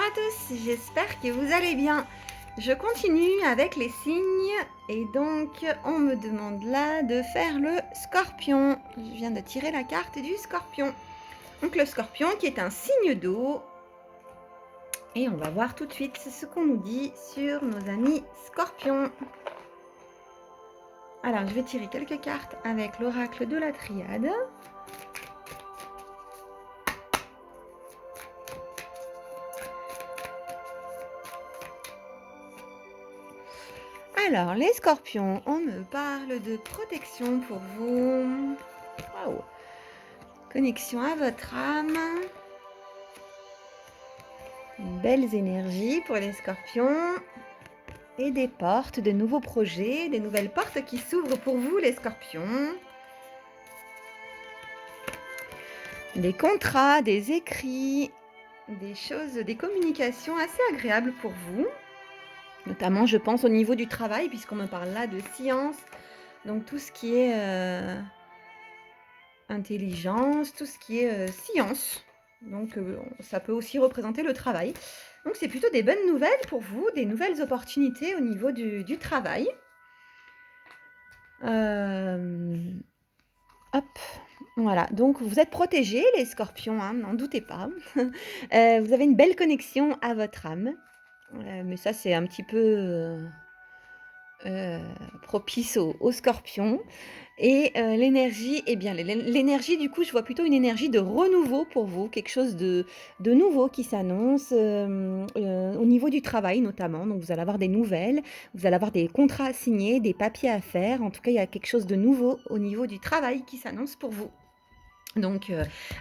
à tous, j'espère que vous allez bien. Je continue avec les signes et donc on me demande là de faire le scorpion. Je viens de tirer la carte du scorpion. Donc le scorpion qui est un signe d'eau. Et on va voir tout de suite ce qu'on nous dit sur nos amis scorpions. Alors je vais tirer quelques cartes avec l'oracle de la triade. Alors, les scorpions, on me parle de protection pour vous. Waouh! Connexion à votre âme. Belles énergies pour les scorpions. Et des portes, de nouveaux projets, des nouvelles portes qui s'ouvrent pour vous, les scorpions. Des contrats, des écrits, des choses, des communications assez agréables pour vous. Notamment, je pense, au niveau du travail, puisqu'on me parle là de science. Donc, tout ce qui est intelligence, tout ce qui est science. Donc, ça peut aussi représenter le travail. Donc, c'est plutôt des bonnes nouvelles pour vous, des nouvelles opportunités au niveau du travail. Hop, voilà. Donc, vous êtes protégés, les scorpions, hein, n'en doutez pas. Vous avez une belle connexion à votre âme. Mais ça, c'est un petit peu propice aux scorpions. Et l'énergie, eh bien, l'énergie, du coup, je vois plutôt une énergie de renouveau pour vous, quelque chose de nouveau qui s'annonce au niveau du travail notamment. Donc, vous allez avoir des nouvelles, vous allez avoir des contrats à signer, des papiers à faire. En tout cas, il y a quelque chose de nouveau au niveau du travail qui s'annonce pour vous. Donc,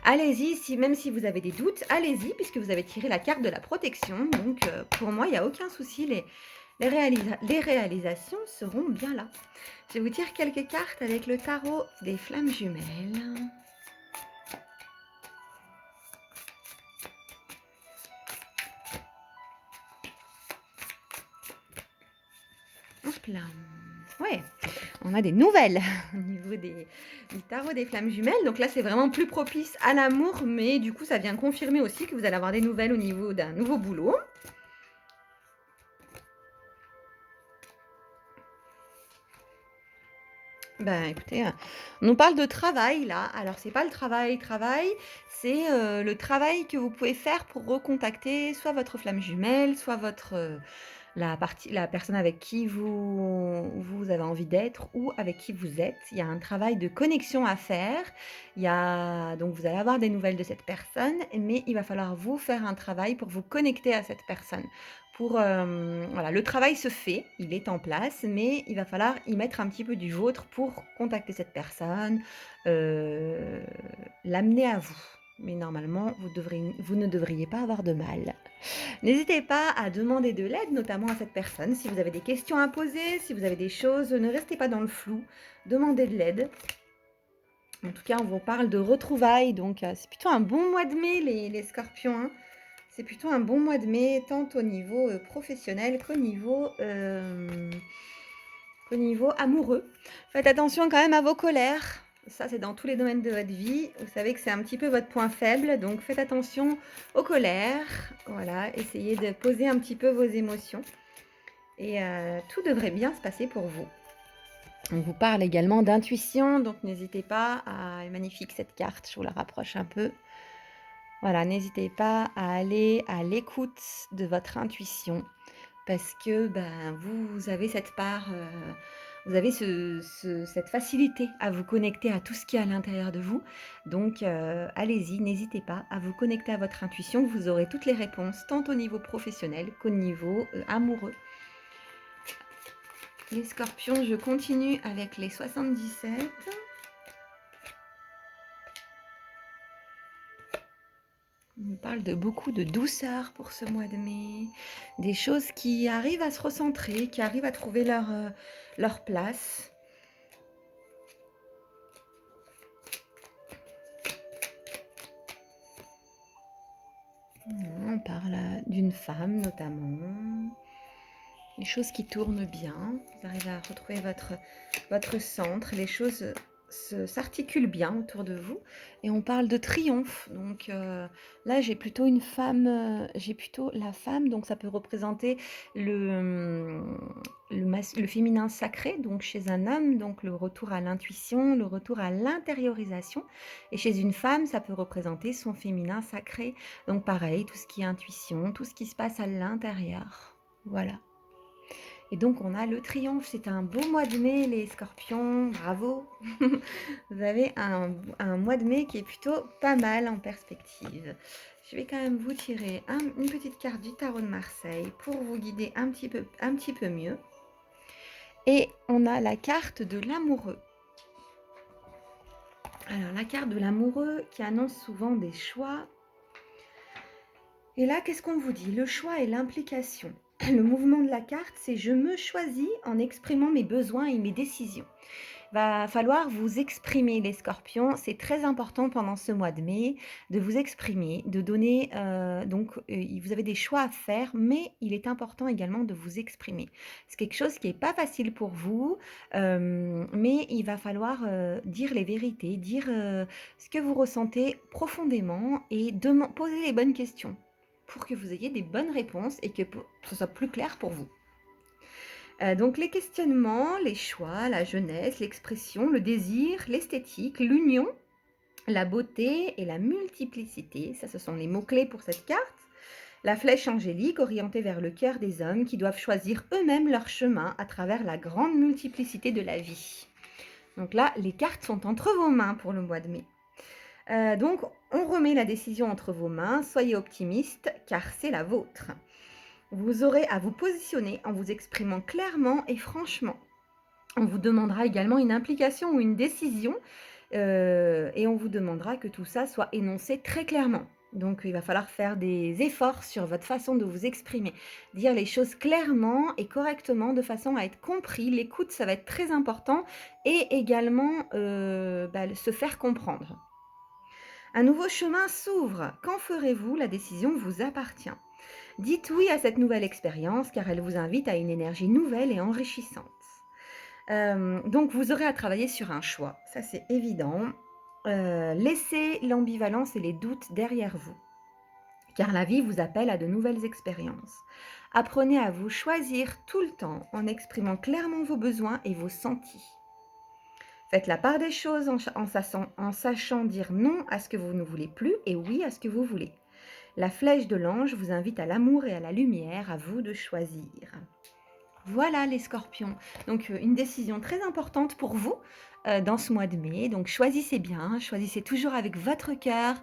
allez-y, même si vous avez des doutes, allez-y, puisque vous avez tiré la carte de la protection. Donc, pour moi, il n'y a aucun souci, les réalisations seront bien là. Je vais vous tirer quelques cartes avec le tarot des flammes jumelles. Hop là. Ouais, on a des nouvelles au niveau du tarot des flammes jumelles. Donc là, c'est vraiment plus propice à l'amour, mais du coup, ça vient confirmer aussi que vous allez avoir des nouvelles au niveau d'un nouveau boulot. Ben écoutez, on nous parle de travail là. Alors c'est pas le travail, c'est le travail que vous pouvez faire pour recontacter soit votre flamme jumelle, soit votre la personne avec qui vous avez envie d'être ou avec qui vous êtes. Il y a un travail de connexion à faire. Donc vous allez avoir des nouvelles de cette personne, mais il va falloir vous faire un travail pour vous connecter à cette personne. Voilà, le travail se fait, il est en place, mais il va falloir y mettre un petit peu du vôtre pour contacter cette personne, l'amener à vous. Mais normalement, vous ne devriez pas avoir de mal. N'hésitez pas à demander de l'aide, notamment à cette personne. Si vous avez des questions à poser, si vous avez des choses, ne restez pas dans le flou. Demandez de l'aide. En tout cas, on vous parle de retrouvailles, donc c'est plutôt un bon mois de mai, les scorpions. Hein. C'est plutôt un bon mois de mai, tant au niveau professionnel qu'au niveau amoureux. Faites attention quand même à vos colères. Ça, c'est dans tous les domaines de votre vie. Vous savez que c'est un petit peu votre point faible, donc faites attention aux colères. Voilà, essayez de poser un petit peu vos émotions. Et tout devrait bien se passer pour vous. On vous parle également d'intuition, donc n'hésitez pas à... Magnifique cette carte, je vous la rapproche un peu. Voilà, n'hésitez pas à aller à l'écoute de votre intuition parce que vous avez cette part, vous avez cette facilité à vous connecter à tout ce qui est à l'intérieur de vous. Donc, allez-y, n'hésitez pas à vous connecter à votre intuition. Vous aurez toutes les réponses, tant au niveau professionnel qu'au niveau amoureux. Les scorpions, je continue avec les 77. On parle de beaucoup de douceur pour ce mois de mai, des choses qui arrivent à se recentrer, qui arrivent à trouver leur place. On parle d'une femme notamment, des choses qui tournent bien, vous arrivez à retrouver votre centre, les choses s'articule bien autour de vous et on parle de triomphe. Donc là, j'ai plutôt la femme, donc ça peut représenter le féminin sacré, donc chez un homme, donc le retour à l'intuition, le retour à l'intériorisation. Et chez une femme, ça peut représenter son féminin sacré. Donc pareil, tout ce qui est intuition, tout ce qui se passe à l'intérieur. Voilà. Et donc on a le triomphe, c'est un beau mois de mai les scorpions, bravo. Vous avez un mois de mai qui est plutôt pas mal en perspective. Je vais quand même vous tirer une petite carte du tarot de Marseille pour vous guider un petit peu mieux. Et on a la carte de l'amoureux. Alors la carte de l'amoureux qui annonce souvent des choix. Et là, qu'est-ce qu'on vous dit? Le choix et l'implication. Le mouvement de la carte, c'est je me choisis en exprimant mes besoins et mes décisions. Va falloir vous exprimer les scorpions, c'est très important pendant ce mois de mai de vous exprimer, de donner, vous avez des choix à faire, mais il est important également de vous exprimer. C'est quelque chose qui est pas facile pour vous, mais il va falloir, dire les vérités, dire, ce que vous ressentez profondément et poser les bonnes questions pour que vous ayez des bonnes réponses et que ce soit plus clair pour vous. Donc les questionnements, les choix, la jeunesse, l'expression, le désir, l'esthétique, l'union, la beauté et la multiplicité, ça ce sont les mots-clés pour cette carte. La flèche angélique orientée vers le cœur des hommes qui doivent choisir eux-mêmes leur chemin à travers la grande multiplicité de la vie. Donc là, les cartes sont entre vos mains pour le mois de mai. Donc on remet la décision entre vos mains, soyez optimistes car c'est la vôtre. Vous aurez à vous positionner en vous exprimant clairement et franchement. On vous demandera également une implication ou une décision et on vous demandera que tout ça soit énoncé très clairement. Donc il va falloir faire des efforts sur votre façon de vous exprimer, dire les choses clairement et correctement de façon à être compris. L'écoute, ça va être très important et également se faire comprendre. Un nouveau chemin s'ouvre. Quand ferez-vous? La décision vous appartient. Dites oui à cette nouvelle expérience car elle vous invite à une énergie nouvelle et enrichissante. Donc vous aurez à travailler sur un choix, ça c'est évident. Laissez l'ambivalence et les doutes derrière vous, car la vie vous appelle à de nouvelles expériences. Apprenez à vous choisir tout le temps en exprimant clairement vos besoins et vos sentis. Faites la part des choses en sachant dire non à ce que vous ne voulez plus et oui à ce que vous voulez. La flèche de l'ange vous invite à l'amour et à la lumière, à vous de choisir. Voilà les scorpions, donc une décision très importante pour vous dans ce mois de mai. Donc choisissez bien, choisissez toujours avec votre cœur,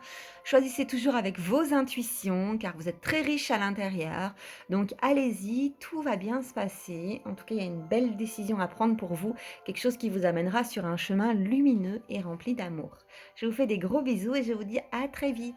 choisissez toujours avec vos intuitions car vous êtes très riche à l'intérieur. Donc allez-y, tout va bien se passer. En tout cas, il y a une belle décision à prendre pour vous, quelque chose qui vous amènera sur un chemin lumineux et rempli d'amour. Je vous fais des gros bisous et je vous dis à très vite.